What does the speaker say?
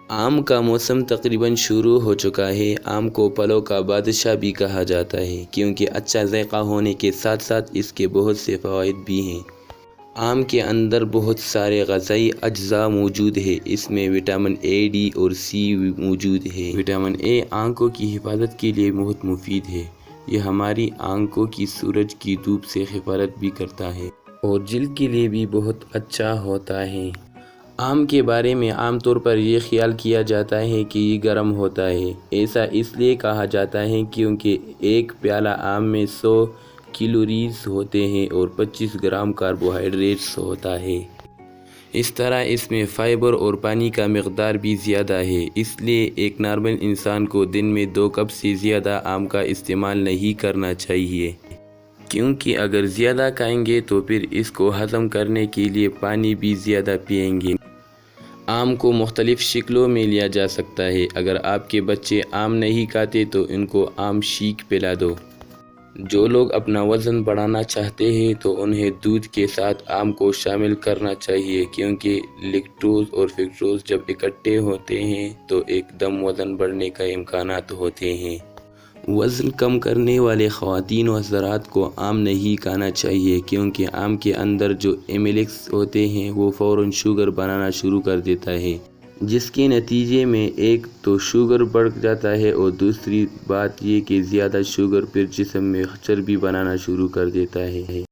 آم کا موسم تقریباً شروع ہو چکا ہے۔ آم کو پھلوں کا بادشاہ بھی کہا جاتا ہے کیونکہ اچھا ذائقہ ہونے کے ساتھ ساتھ اس کے بہت سے فوائد بھی ہیں۔ آم کے اندر بہت سارے غذائی اجزاء موجود ہیں۔ اس میں وٹامن اے، ڈی اور سی موجود ہے۔ وٹامن اے آنکھوں کی حفاظت کے لیے بہت مفید ہے۔ یہ ہماری آنکھوں کی سورج کی دھوپ سے حفاظت بھی کرتا ہے اور جلد کے لیے بھی بہت اچھا ہوتا ہے۔ آم کے بارے میں عام طور پر یہ خیال کیا جاتا ہے کہ یہ گرم ہوتا ہے۔ ایسا اس لیے کہا جاتا ہے کیونکہ ایک پیالہ آم میں 100 کیلوریز ہوتے ہیں اور 25 گرام کاربوہائیڈریٹس ہوتا ہے۔ اس طرح اس میں فائبر اور پانی کا مقدار بھی زیادہ ہے۔ اس لیے ایک نارمل انسان کو دن میں 2 کپ سے زیادہ آم کا استعمال نہیں کرنا چاہیے، کیونکہ اگر زیادہ کھائیں گے تو پھر اس کو ہضم کرنے کے لیے پانی بھی زیادہ پئیں گے۔ آم کو مختلف شکلوں میں لیا جا سکتا ہے۔ اگر آپ کے بچے آم نہیں کھاتے تو ان کو آم شیک پلا دو۔ جو لوگ اپنا وزن بڑھانا چاہتے ہیں تو انہیں دودھ کے ساتھ آم کو شامل کرنا چاہیے، کیونکہ لیکٹوز اور فرکٹوز جب اکٹھے ہوتے ہیں تو ایک دم وزن بڑھنے کا امکانات ہوتے ہیں۔ وزن کم کرنے والے خواتین و حضرات کو آم نہیں کھانا چاہیے، کیونکہ آم کے اندر جو ایمیلیکس ہوتے ہیں وہ فوراً شوگر بنانا شروع کر دیتا ہے، جس کے نتیجے میں ایک تو شوگر بڑھ جاتا ہے اور دوسری بات یہ کہ زیادہ شوگر پھر جسم میں چربی بنانا شروع کر دیتا ہے۔